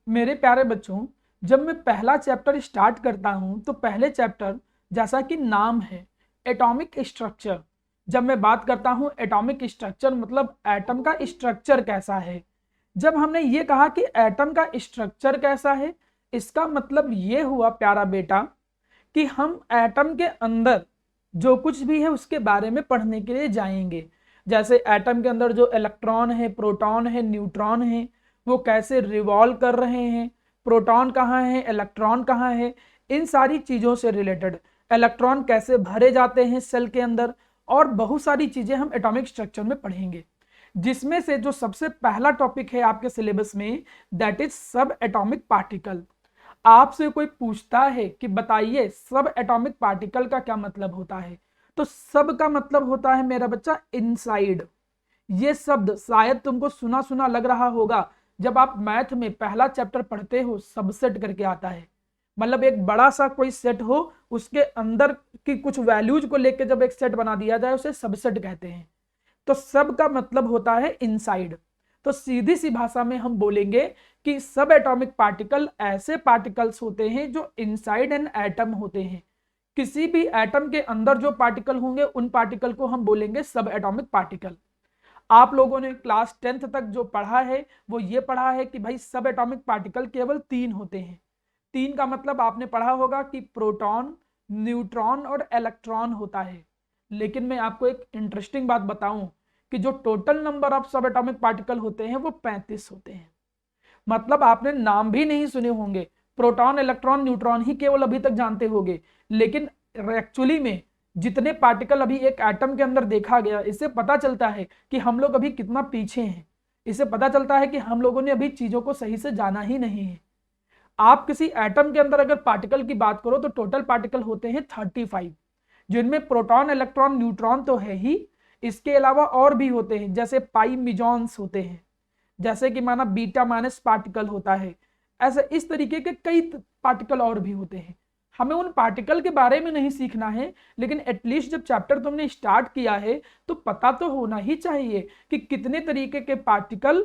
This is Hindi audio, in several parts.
मेरे प्यारे बच्चों, जब मैं पहला चैप्टर स्टार्ट करता हूं तो पहले चैप्टर जैसा कि नाम है एटॉमिक स्ट्रक्चर। जब मैं बात करता हूं एटॉमिक स्ट्रक्चर मतलब एटम का स्ट्रक्चर कैसा है। जब हमने ये कहा कि एटम का स्ट्रक्चर कैसा है, इसका मतलब ये हुआ प्यारा बेटा कि हम एटम के अंदर जो कुछ भी है उसके बारे में पढ़ने के लिए जाएंगे। जैसे एटम के अंदर जो इलेक्ट्रॉन है, प्रोटॉन है, न्यूट्रॉन है, वो कैसे रिवॉल्व कर रहे हैं, प्रोटॉन कहाँ है, इलेक्ट्रॉन कहाँ है, इन सारी चीज़ों से रिलेटेड, इलेक्ट्रॉन कैसे भरे जाते हैं सेल के अंदर, और बहुत सारी चीज़ें हम एटॉमिक स्ट्रक्चर में पढ़ेंगे। जिसमें से जो सबसे पहला टॉपिक है आपके सिलेबस में, दैट इज सब एटॉमिक पार्टिकल। आपसे कोई पूछता है कि बताइए सब एटॉमिक पार्टिकल का क्या मतलब होता है, तो सब का मतलब होता है मेरा बच्चा इनसाइड। ये शब्द शायद तुमको सुना सुना लग रहा होगा जब आप मैथ में पहला चैप्टर पढ़ते हो, सबसेट करके आता है। मतलब एक बड़ा सा कोई सेट हो, उसके अंदर की कुछ वैल्यूज को लेकर जब एक सेट बना दिया जाए उसे सबसेट कहते हैं। तो सब का मतलब होता है इनसाइड। तो सीधी सी भाषा में हम बोलेंगे कि सब एटॉमिक पार्टिकल ऐसे पार्टिकल्स होते हैं जो इनसाइड एन एटम होते हैं। किसी भी एटम के अंदर जो पार्टिकल होंगे उन पार्टिकल को हम बोलेंगे सब एटॉमिक पार्टिकल। आप लोगों ने क्लास 10th तक जो पढ़ा है वो ये पढ़ा है कि भाई सब एटॉमिक पार्टिकल केवल 3 होते हैं। 3 का मतलब आपने पढ़ा होगा कि प्रोटॉन, न्यूट्रॉन और इलेक्ट्रॉन होता है। लेकिन मैं आपको एक इंटरेस्टिंग बात बताऊं कि जो टोटल नंबर ऑफ सब एटॉमिक पार्टिकल होते हैं वो 35 होते हैं। मतलब आपने नाम भी नहीं सुने होंगे, प्रोटॉन, इलेक्ट्रॉन, न्यूट्रॉन ही केवल अभी तक जानते होंगे। लेकिन एक्चुअली में जितने पार्टिकल अभी एक एटम के अंदर देखा गया, इससे पता चलता है कि हम लोग अभी कितना पीछे हैं। इससे पता चलता है कि हम लोगों ने अभी चीजों को सही से जाना ही नहीं है। आप किसी एटम के अंदर अगर पार्टिकल की बात करो तो टोटल पार्टिकल होते हैं 35, जिनमें प्रोटॉन, इलेक्ट्रॉन, न्यूट्रॉन तो है ही, इसके अलावा और भी होते हैं, जैसे पाई मिजॉन्स होते हैं, जैसे कि माना बीटा माइनस पार्टिकल होता है। ऐसे इस तरीके के कई पार्टिकल और भी होते हैं। हमें उन पार्टिकल के बारे में नहीं सीखना है, लेकिन एटलीस्ट जब चैप्टर तुमने स्टार्ट किया है तो पता तो होना ही चाहिए कि कितने तरीके के पार्टिकल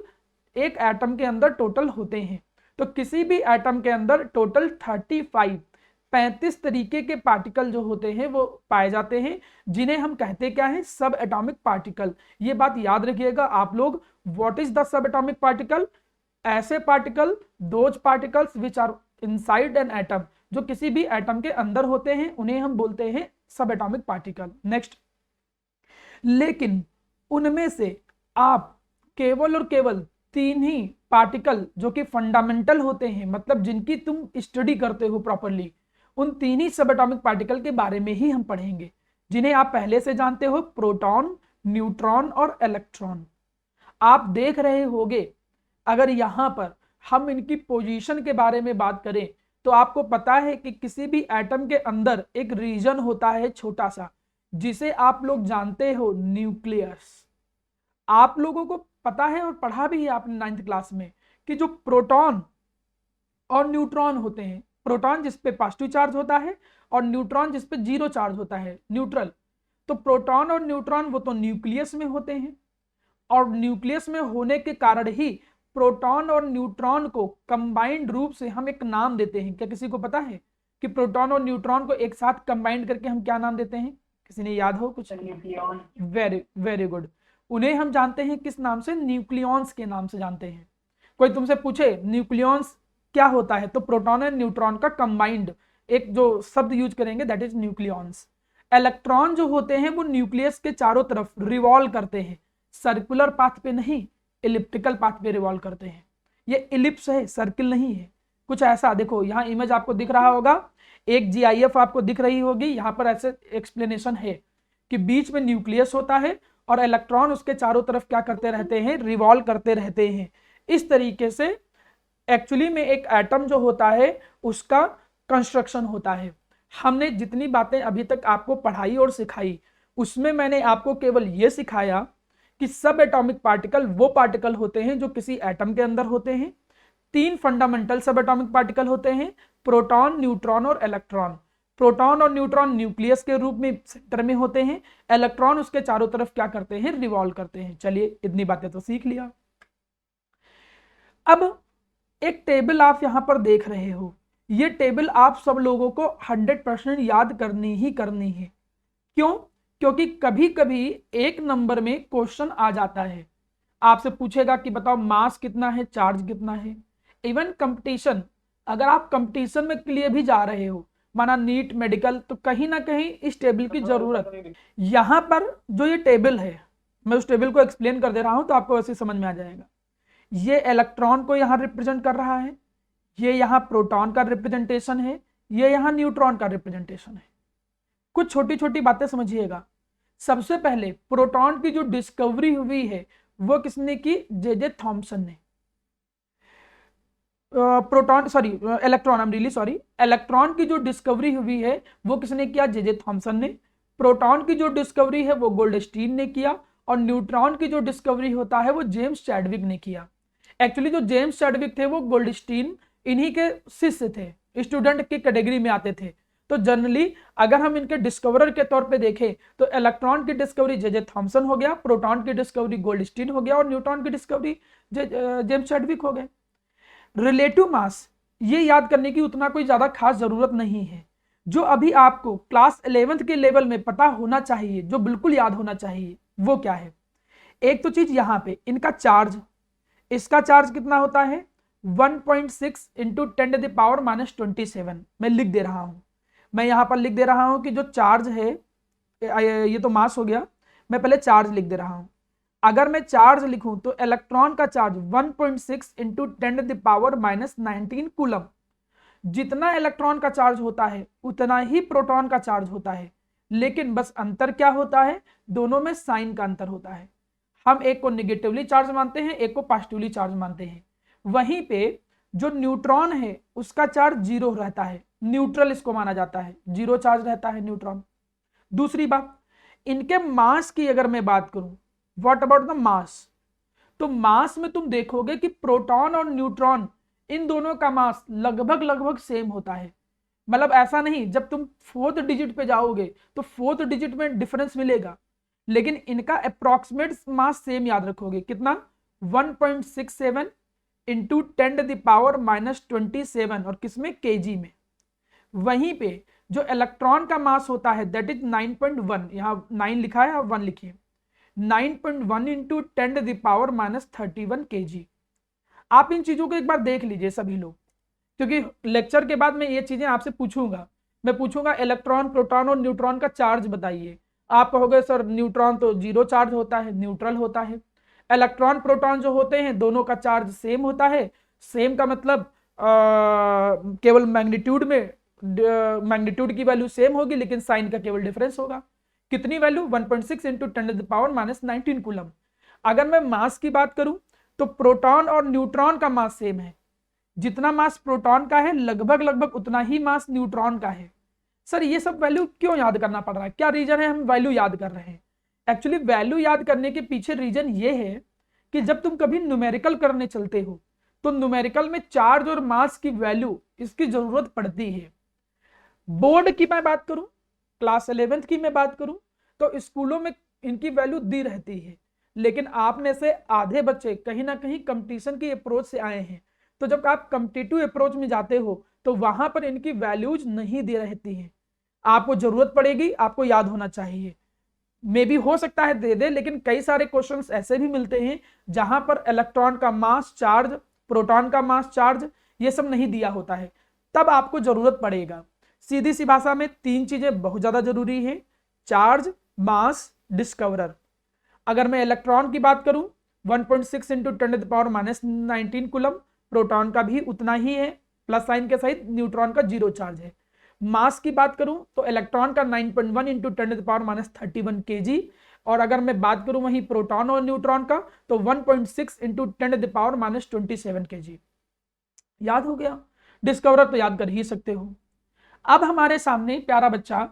एक एटम के अंदर टोटल होते हैं। तो किसी भी एटम के अंदर टोटल 35 तरीके के पार्टिकल जो होते हैं वो पाए जाते हैं, जिन्हें हम कहते क्या है, सब एटॉमिक पार्टिकल। ये बात याद रखिएगा आप लोग। What is the subatomic particle? ऐसे particle, those particles which are inside an atom, जो किसी भी एटम के अंदर होते हैं उन्हें हम बोलते हैं सब एटॉमिक पार्टिकल। नेक्स्ट, लेकिन उनमें से आप केवल और केवल 3 ही पार्टिकल जो कि फंडामेंटल होते हैं, मतलब जिनकी तुम स्टडी करते हो प्रॉपरली, उन 3 ही सब एटॉमिक पार्टिकल के बारे में ही हम पढ़ेंगे, जिन्हें आप पहले से जानते हो, प्रोटॉन, न्यूट्रॉन और इलेक्ट्रॉन। आप देख रहे होगे, अगर यहां पर हम इनकी पोजीशन के बारे में बात करें तो आपको पता है कि किसी भी एटम के अंदर एक रीजन होता है छोटा सा, जिसे आप लोग जानते हो न्यूक्लियस। आप लोगों को पता है और पढ़ा भी है आपने 9th क्लास में कि जो प्रोटॉन और न्यूट्रॉन होते हैं, प्रोटॉन जिसपे पॉजिटिव चार्ज होता है और न्यूट्रॉन जिसपे जीरो चार्ज होता है, न्यूट्रल। तो प्रोटॉन और न्यूट्रॉन वो तो न्यूक्लियस में होते हैं, और न्यूक्लियस में होने के कारण ही प्रोटॉन और न्यूट्रॉन को कंबाइंड रूप से हम एक नाम देते हैं। क्या किसी को पता है कि प्रोटॉन और न्यूट्रॉन को एक साथ कंबाइंड करके हम क्या नाम देते हैं? किसी ने याद हो कुछ? Very very good. उन्हें हम जानते हैं किस नाम से? न्यूक्लियॉन्स के नाम से जानते हैं। कोई तुमसे पूछे न्यूक्लियॉन्स क्या होता है, तो प्रोटॉन और न्यूट्रॉन का कंबाइंड एक जो शब्द यूज करेंगे, दैट इज न्यूक्लियॉन्स। इलेक्ट्रॉन जो होते हैं वो न्यूक्लियस के चारों तरफ रिवॉल्व करते हैं, सर्कुलर पाथ पे नहीं, इलिप्टिकल पाथ पे रिवॉल्व करते हैं। ये इलिप्स है, सर्किल नहीं है। कुछ ऐसा देखो, यहाँ इमेज आपको दिख रहा होगा, एक जीआईएफ आपको दिख रही होगी, यहाँ पर ऐसे एक्सप्लेनेशन है कि बीच में न्यूक्लियस होता है और इलेक्ट्रॉन उसके चारों तरफ क्या करते रहते हैं? रिवॉल्व करते रहते हैं। इस तरीके से एक्चुअली में एक एटम जो होता है उसका कंस्ट्रक्शन होता है। हमने जितनी बातें अभी तक आपको पढ़ाई और सिखाई, उसमें मैंने आपको केवल यह सिखाया कि सब एटॉमिक पार्टिकल वो पार्टिकल होते हैं जो किसी एटम के अंदर होते हैं। 3 फंडामेंटल सब एटॉमिक पार्टिकल होते हैं, प्रोटॉन, न्यूट्रॉन और इलेक्ट्रॉन। प्रोटॉन और न्यूट्रॉन न्यूक्लियस के रूप में सेंटर में होते हैं, इलेक्ट्रॉन उसके चारों तरफ क्या करते हैं? रिवॉल्व करते हैं। चलिए, इतनी बातें तो सीख लिया। अब एक टेबल आप यहाँ पर देख रहे हो, ये टेबल आप सब लोगों को 100% याद करनी ही करनी है। क्यों? क्योंकि कभी कभी एक नंबर में क्वेश्चन आ जाता है, आपसे पूछेगा कि बताओ मास कितना है, चार्ज कितना है। इवन कंपटीशन, अगर आप कंपटीशन में के लिए भी जा रहे हो, माना नीट, मेडिकल, तो कहीं ना कहीं इस टेबल की जरूरत। यहाँ पर जो ये टेबल है, मैं उस टेबल को एक्सप्लेन कर दे रहा हूं तो आपको वैसे समझ में आ जाएगा। ये इलेक्ट्रॉन को यहाँ रिप्रेजेंट कर रहा है, ये यहाँ प्रोटॉन का रिप्रेजेंटेशन है, ये यहाँ न्यूट्रॉन का रिप्रेजेंटेशन है। कुछ छोटी छोटी बातें समझिएगा। सबसे पहले प्रोटॉन की जो डिस्कवरी हुई है वो किसने की? जे थॉमसन ने। Proton sorry electron, I am really sorry, electron की जो डिस्कवरी हुई है वो किसने किया? जे थॉमसन ने। प्रोटॉन की जो डिस्कवरी है वो गोल्डस्टीन ने किया, और न्यूट्रॉन की जो डिस्कवरी होता है वो जेम्स चैडविक ने किया। एक्चुअली जो जेम्स चैडविक थे वो गोल्डस्टीन इन्हीं के शिष्य थे, स्टूडेंट की कैटेगरी में आते थे। तो जनरली अगर हम इनके डिस्कवरर के तौर पे देखें तो इलेक्ट्रॉन की डिस्कवरी जे थॉमसन हो गया, प्रोटॉन की डिस्कवरी गोल्डस्टीन हो गया, और न्यूट्रॉन की डिस्कवरी जेम्स चैडविक हो गए। रिलेटिव मास, ये याद करने की उतना कोई ज्यादा खास जरूरत नहीं है। जो अभी आपको क्लास 11th के लेवल में पता होना चाहिए, जो बिल्कुल याद होना चाहिए, वो क्या है? एक तो चीज यहाँ पे इनका चार्ज, इसका चार्ज कितना होता है? 1.6 इंटू 10⁻⁻27। मैं लिख दे रहा हूं, मैं यहां पर लिख दे रहा हूं कि जो चार्ज है, ये तो मास हो गया, मैं पहले चार्ज लिख दे रहा हूं। अगर मैं चार्ज लिखूं तो इलेक्ट्रॉन का चार्ज 1.6 इंटू 10⁻⁻19 कूलम। जितना इलेक्ट्रॉन का चार्ज होता है उतना ही प्रोटॉन का चार्ज होता है, लेकिन बस अंतर क्या होता है? दोनों में साइन का अंतर होता है। हम एक को निगेटिवली चार्ज मानते हैं, एक को पॉजिटिवली चार्ज मानते हैं। वहीं पे जो न्यूट्रॉन है उसका चार्ज 0 रहता है, न्यूट्रल इसको माना जाता है, 0 चार्ज रहता है न्यूट्रॉन। दूसरी बात, इनके मास की अगर मैं बात करूं, व्हाट अबाउट द मास, तो मास में तुम देखोगे कि प्रोटॉन और न्यूट्रॉन इन दोनों का मास लगभग लगभग सेम होता है। मतलब ऐसा नहीं, जब तुम 4th डिजिट पे जाओगे तो 4th डिजिट में डिफरेंस मिलेगा, लेकिन इनका अप्रॉक्सीमेट मास सेम याद रखोगे। कितना? 1.67 इंटू 10⁻⁻27, और किसमें? केजी में। वहीं पे जो इलेक्ट्रॉन का मास होता है दैट इज 9.1, यहाँ 9 लिखा है, आप 1 लिखिए, 9.1 इंटू 10⁻31 केजी। आप इन चीजों को एक बार देख लीजिए सभी लोग, क्योंकि लेक्चर के बाद मैं ये चीजें आपसे पूछूंगा। मैं पूछूंगा इलेक्ट्रॉन, प्रोटॉन और न्यूट्रॉन का चार्ज बताइए। आप कहोगे सर न्यूट्रॉन तो 0 चार्ज होता है, न्यूट्रल होता है। इलेक्ट्रॉन प्रोटॉन जो होते हैं दोनों का चार्ज सेम होता है। सेम का मतलब केवल मैग्नीट्यूड में, मैग्नीट्यूड की वैल्यू सेम होगी, लेकिन साइन का केवल डिफरेंस होगा। कितनी वैल्यू? 1.6 into 10⁻⁻19 coulomb. अगर मैं मास की बात करूं तो प्रोटॉन और न्यूट्रॉन का मास सेम है। जितना मास प्रोटॉन का है लगभग लगभग उतना ही मास न्यूट्रॉन का है। सर ये सब वैल्यू क्यों याद करना पड़ रहा है? क्या रीजन है हम वैल्यू याद कर रहे हैं? एक्चुअली वैल्यू याद करने के पीछे रीजन ये है कि जब तुम कभी न्यूमेरिकल करने चलते हो तो न्यूमेरिकल में चार्ज और मास की वैल्यू इसकी जरूरत पड़ती है। बोर्ड की मैं बात करूं, क्लास 11th की मैं बात करूं, तो स्कूलों में इनकी वैल्यू दी रहती है, लेकिन आप में से आधे बच्चे कहीं ना कहीं कंपटीशन की अप्रोच से आए हैं। तो जब आप कम्पिटिटिव अप्रोच में जाते हो तो वहां पर इनकी वैल्यूज नहीं दे रहती है। आपको जरूरत पड़ेगी, आपको याद होना चाहिए। मे भी हो सकता है दे दे, लेकिन कई सारे क्वेश्चंस ऐसे भी मिलते हैं जहां पर इलेक्ट्रॉन का मास चार्ज, प्रोटॉन का मास चार्ज, ये सब नहीं दिया होता है, तब आपको जरूरत पड़ेगा। सीधी सी भाषा में 3 चीजें बहुत ज्यादा जरूरी है: चार्ज, मास, डिस्कवरर। अगर मैं इलेक्ट्रॉन की बात करूं 1.6 इंटू 10⁻⁻19 कूलम, प्रोटॉन का भी उतना ही है प्लस साइन के सहित, न्यूट्रॉन का 0 चार्ज है। मास की बात करूं तो इलेक्ट्रॉन का 9.1 इंटू 10⁻31 केजी, और अगर मैं बात करूं वहीं प्रोटॉन और न्यूट्रॉन का तो 1.6 इंटू 10⁻⁻27 केजी। याद हो गया? डिस्कवरर तो याद कर ही सकते हो। अब हमारे सामने प्यारा बच्चा,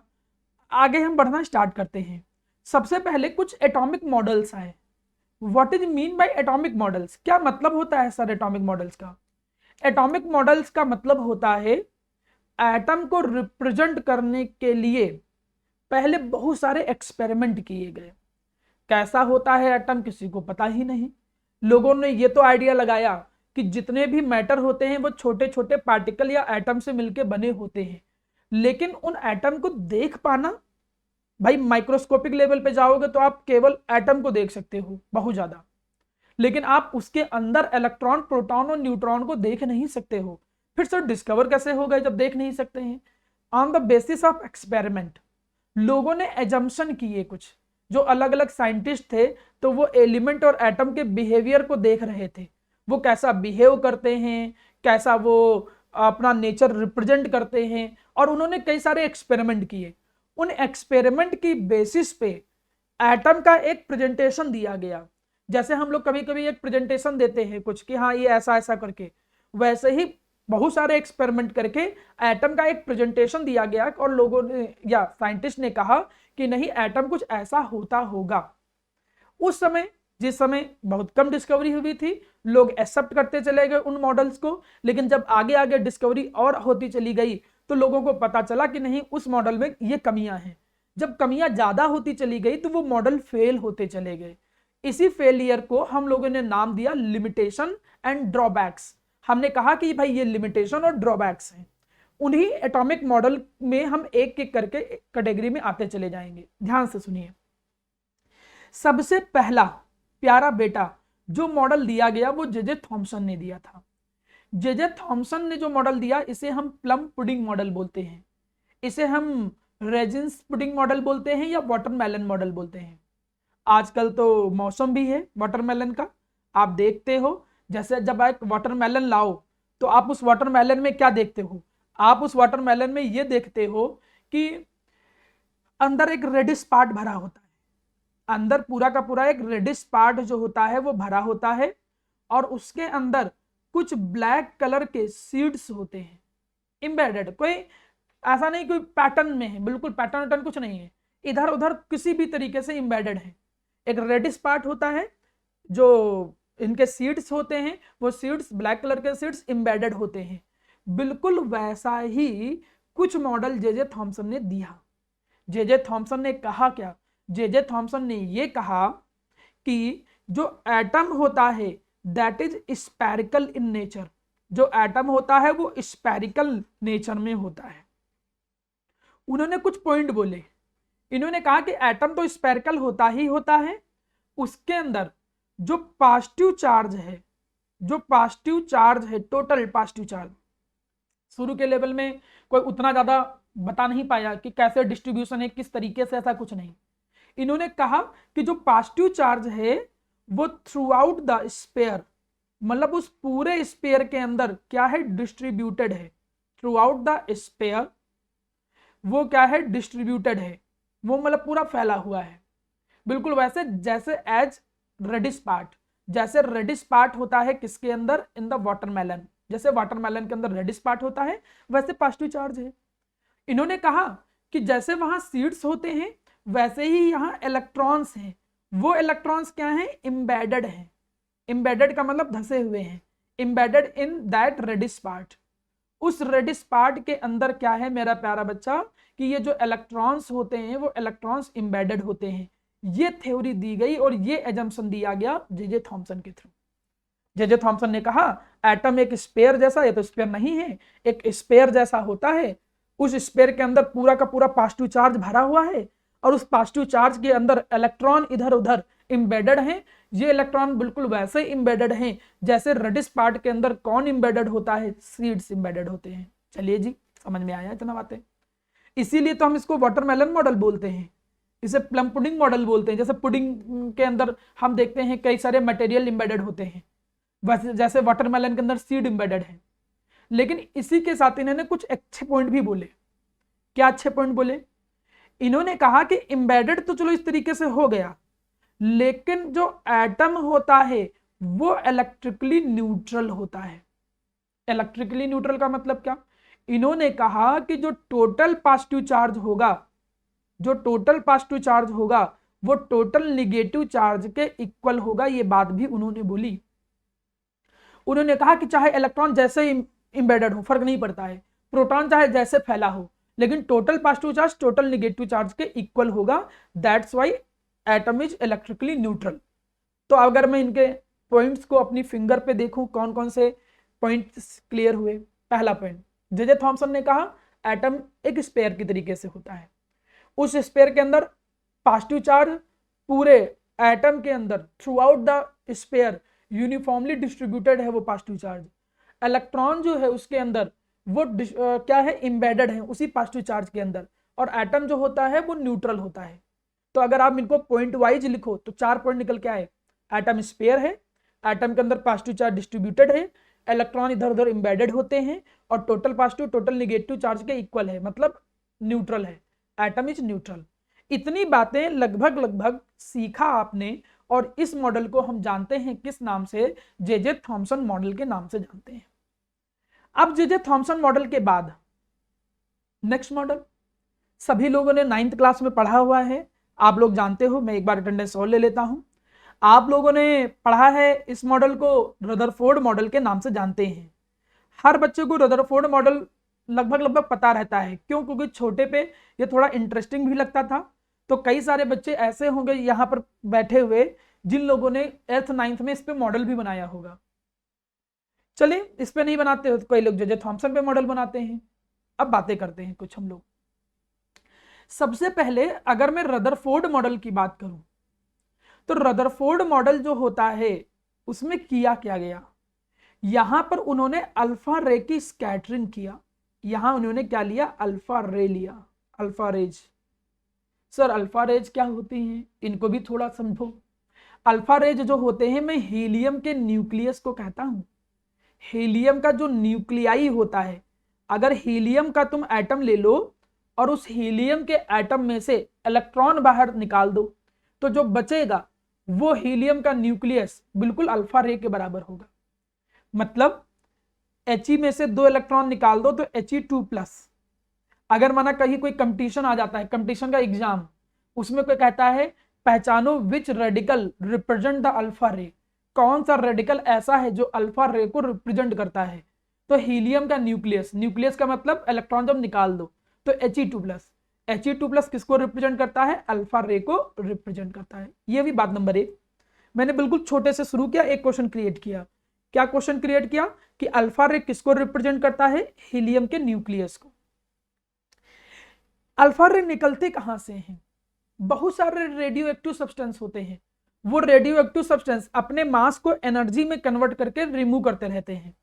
आगे हम बढ़ना स्टार्ट करते हैं। सबसे पहले कुछ एटॉमिक मॉडल्स आए। What is mean by atomic models? क्या मतलब होता है सर एटॉमिक मॉडल्स का? एटॉमिक मॉडल्स का मतलब होता है एटम को रिप्रेजेंट करने के लिए पहले बहुत सारे एक्सपेरिमेंट किए गए। कैसा होता है एटम किसी को पता ही नहीं। लोगों ने ये तो आइडिया लगाया कि जितने भी मैटर होते हैं वो छोटे छोटे पार्टिकल या एटम से मिलकर बने होते हैं, लेकिन उन एटम को देख पाना, भाई माइक्रोस्कोपिक लेवल पे जाओगे तो आप केवल एटम को देख सकते हो बहुत ज्यादा, लेकिन आप उसके अंदर इलेक्ट्रॉन, प्रोटॉन और न्यूट्रॉन को देख नहीं सकते हो। फिर सर डिस्कवर कैसे हो गए जब देख नहीं सकते हैं? On the basis of experiment, लोगों ने एजम्पशन किए कुछ, जो अलग अलग साइंटिस्ट थे तो वो एलिमेंट और एटम के बिहेवियर को देख रहे थे, वो कैसा बिहेव करते हैं, कैसा वो अपना नेचर रिप्रेजेंट करते हैं, और उन्होंने कई सारे एक्सपेरिमेंट किए। उन एक्सपेरिमेंट की बेसिस पे एटम का एक प्रेजेंटेशन दिया गया। जैसे हम लोग कभी कभी एक प्रेजेंटेशन देते हैं कुछ कि हाँ ये ऐसा ऐसा करके, वैसे ही बहुत सारे एक्सपेरिमेंट करके एटम का एक प्रेजेंटेशन दिया गया और लोगों ने या साइंटिस्ट ने कहा कि नहीं एटम कुछ ऐसा होता होगा। उस समय जिस समय बहुत कम डिस्कवरी हुई थी, लोग एक्सेप्ट करते चले गए उन मॉडल्स को, लेकिन जब आगे आगे डिस्कवरी और होती चली गई तो लोगों को पता चला कि नहीं उस मॉडल में ये कमियां हैं। जब कमियां ज्यादा होती चली गई तो वो मॉडल फेल होते चले गए। इसी फेलियर को हम लोगों ने नाम दिया लिमिटेशन एंड ड्रॉबैक्स। हमने कहा कि भाई ये लिमिटेशन और ड्रॉबैक्स हैं। उन्हीं एटॉमिक मॉडल में हम एक एक करके कैटेगरी में आते चले जाएंगे। ध्यान से सुनिए। सबसे पहला प्यारा बेटा जो मॉडल दिया गया वो जे थॉमसन ने दिया था। जे थॉमसन ने जो मॉडल दिया इसे हम प्लम पुडिंग मॉडल बोलते हैं, इसे हम रेजिन्स पुडिंग मॉडल बोलते हैं या वाटरमेलन मॉडल बोलते हैं। आजकल तो मौसम भी है वाटरमेलन का, आप देखते हो जैसे जब आप वाटरमेलन लाओ तो आप उस वाटरमेलन में क्या देखते हो? आप उस वाटरमेलन में ये देखते हो कि अंदर एक रेडिश पार्ट भरा होता है, अंदर पूरा का पूरा एक रेडिश पार्ट जो होता है वो भरा होता है, और उसके अंदर कुछ ब्लैक कलर के सीड्स होते हैं एम्बेडेड। कोई ऐसा नहीं कोई पैटर्न में है, बिल्कुल पैटर्न वैटर्न कुछ नहीं है, इधर उधर किसी भी तरीके से एम्बेडेड है। एक रेडिश पार्ट होता है जो इनके सीड्स होते हैं, वो सीड्स ब्लैक कलर के सीड्स एम्बेडेड होते हैं। बिल्कुल वैसा ही कुछ मॉडल जे थॉमसन ने दिया। जे थॉमसन ने कहा क्या? जे थॉमसन ने ये कहा कि जो एटम होता है that is spherical in nature, जो एटम होता है वो स्फेरिकल नेचर में होता है। उन्होंने कुछ पॉइंट बोले। इन्होंने कहा कि एटम तो स्फेरिकल होता ही होता है, उसके अंदर जो पॉजिटिव चार्ज है, जो पॉजिटिव चार्ज है, टोटल पॉजिटिव चार्ज, शुरू के लेवल में कोई उतना ज्यादा बता नहीं पाया कि कैसे डिस्ट्रीब्यूशन है, किस तरीके से, ऐसा कुछ नहीं। इन्होंने कहा कि जो पॉजिटिव चार्ज है वो थ्रू आउट द स्फीयर, मतलब उस पूरे स्फीयर के अंदर क्या है? डिस्ट्रीब्यूटेड है। थ्रू आउट द स्फीयर वो क्या है? डिस्ट्रीब्यूटेड है, वो मतलब पूरा फैला हुआ है। बिल्कुल वैसे जैसे एज रेडिश पार्ट, जैसे रेडिश पार्ट होता है किसके अंदर? इन द वाटरमेलन, जैसे वाटरमेलन के अंदर रेडिश पार्ट होता है वैसे पॉजिटिव चार्ज है। इन्होंने कहा कि जैसे वहां सीड्स होते हैं वैसे ही यहाँ इलेक्ट्रॉन्स हैं। वो इलेक्ट्रॉन्स क्या हैं? एम्बेडेड हैं। एम्बेडेड का मतलब धंसे हुए हैं, embedded in that reddish part. उस रेडिश पार्ट के अंदर क्या है मेरा प्यारा बच्चा? कि ये जो इलेक्ट्रॉन्स होते हैं वो इलेक्ट्रॉन्स एम्बेडेड होते हैं। ये थ्योरी दी गई और ये एजम्पशन दिया गया जे थॉमसन के थ्रू। जे थॉमसन ने कहा एटम एक स्फीयर जैसा, ये तो स्फीयर नहीं है, एक स्फीयर जैसा होता है, उस स्फीयर के अंदर पूरा का पूरा पॉजिटिव चार्ज भरा हुआ है, और उस पॉजिटिव चार्ज के अंदर इलेक्ट्रॉन इधर उधर एम्बेडेड हैं। ये इलेक्ट्रॉन बिल्कुल वैसे एम्बेडेड हैं जैसे रेडिश पार्ट के अंदर कौन एम्बेडेड होता है? सीड्स एम्बेडेड होते हैं। चलिए जी, समझ में आया इतना बातें? इसीलिए तो हम इसको वाटरमेलन मॉडल बोलते हैं, इसे प्लम पुडिंग मॉडल बोलते हैं। जैसे पुडिंग के अंदर हम देखते हैं कई सारे मटेरियल एम्बेडेड होते हैं, वैसे जैसे वाटरमेलन के अंदर सीड एम्बेडेड है। लेकिन इसी के साथ इन्होंने कुछ अच्छे पॉइंट भी बोले। क्या अच्छे पॉइंट बोले? इन्होंने कहा कि एम्बेडेड तो चलो इस तरीके से हो गया, लेकिन जो एटम होता है वो इलेक्ट्रिकली न्यूट्रल होता है। इलेक्ट्रिकली न्यूट्रल का मतलब क्या? इन्होंने कहा कि जो टोटल पॉजिटिव चार्ज होगा, जो टोटल पॉजिटिव चार्ज होगा वो टोटल निगेटिव चार्ज के इक्वल होगा। ये बात भी उन्होंने बोली। उन्होंने कहा कि चाहे इलेक्ट्रॉन जैसे एम्बेडेड हो फर्क नहीं पड़ता है, प्रोटॉन चाहे जैसे फैला हो, लेकिन total positive charge total negative charge के इक्वल होगा। That's why atom is electrically neutral. तो अगर मैं इनके पॉइंट्स को अपनी फिंगर पे देखूं कौन कौन से पॉइंट्स क्लियर हुए। पहला पॉइंट, जे थॉमसन ने कहा एटम एक स्पेयर की तरीके से होता है, उस स्पेयर के अंदर पॉजिटिव चार्ज पूरे एटम के अंदर throughout the sphere uniformly distributed है वो पॉजिटिव चार्ज। इलेक्ट्रॉन जो है उसके अंदर वो क्या है, एम्बेडेड है उसी पॉजिटिव चार्ज के अंदर, और एटम जो होता है वो न्यूट्रल होता है। तो अगर आप इनको पॉइंट वाइज लिखो तो 4 पॉइंट निकल के आए, एटम स्पेयर है, एटम के अंदर पॉजिटिव चार्ज डिस्ट्रीब्यूटेड है, इलेक्ट्रॉन इधर उधर एम्बेडेड होते हैं, और total positive total negative charge के इक्वल है, मतलब न्यूट्रल है, एटम इज न्यूट्रल। इतनी बातें लगभग सीखा आपने, और इस मॉडल को हम जानते हैं किस नाम से, जे थॉमसन मॉडल के नाम से जानते हैं। अब जे थॉमसन मॉडल के बाद नेक्स्ट मॉडल सभी लोगों ने 9th क्लास में पढ़ा हुआ है, आप लोग जानते हो, मैं एक बार अटेंडेंस और ले लेता हूं। आप लोगों ने पढ़ा है इस मॉडल को रदरफोर्ड मॉडल के नाम से जानते हैं। हर बच्चे को रदरफोर्ड मॉडल लगभग पता रहता है, क्यों? क्योंकि छोटे पे ये थोड़ा इंटरेस्टिंग भी लगता था। तो कई सारे बच्चे ऐसे होंगे यहाँ पर बैठे हुए जिन लोगों ने 8th 9th में इस पे मॉडल भी बनाया होगा। चलिए, इस पे नहीं बनाते हो तो कई लोग जे थॉमसन पे मॉडल बनाते हैं। अब बातें करते हैं कुछ हम लोग। सबसे पहले अगर मैं रदरफोर्ड मॉडल की बात करूं तो रदरफोर्ड मॉडल जो होता है उसमें किया क्या गया, यहां पर उन्होंने अल्फा रे की स्कैटरिंग किया। यहां उन्होंने क्या लिया, अल्फा रे लिया, alpha rays. Sir alpha rays क्या होती हैं, इनको भी थोड़ा समझो। अल्फा रेज जो होते हैं, मैं हीलियम के न्यूक्लियस को कहता हूं। हीलियम का जो न्यूक्लियाई होता है, अगर हीलियम का तुम एटम ले लो और उस हीलियम के एटम में से इलेक्ट्रॉन बाहर निकाल दो, तो जो बचेगा वो हीलियम का न्यूक्लियस बिल्कुल अल्फा रे के बराबर होगा। मतलब He में से 2 इलेक्ट्रॉन निकाल दो तो He2+। अगर माना कहीं कोई कंपटीशन आ जाता है, कंपटीशन का एग्जाम, उसमें कोई कहता है पहचानो which radical represent the alpha ray, कौन सा रेडिकल ऐसा है जो अल्फा रे को रिप्रेजेंट करता है, तो हीलियम का न्यूक्लियस, न्यूक्लियस का मतलब इलेक्ट्रॉन जब निकाल दो तो He2+। He2+ किसको रिप्रेजेंट करता है, अल्फा रे को रिप्रेजेंट करता है। ये भी बात नंबर 1। मैंने बिल्कुल छोटे से शुरू किया, एक क्वेश्चन क्रिएट किया। क्या क्वेश्चन क्रिएट किया कि अल्फा रे किसको रिप्रेजेंट करता है, हीलियम के न्यूक्लियस को। अल्फा रे निकलते कहां से हैं, बहुत सारे रेडियो एक्टिव सब्सटेंस होते हैं, वो रेडियो एक्टिव सब्सटेंस अपने मास को एनर्जी में कन्वर्ट करके रिमूव करते रहते हैं।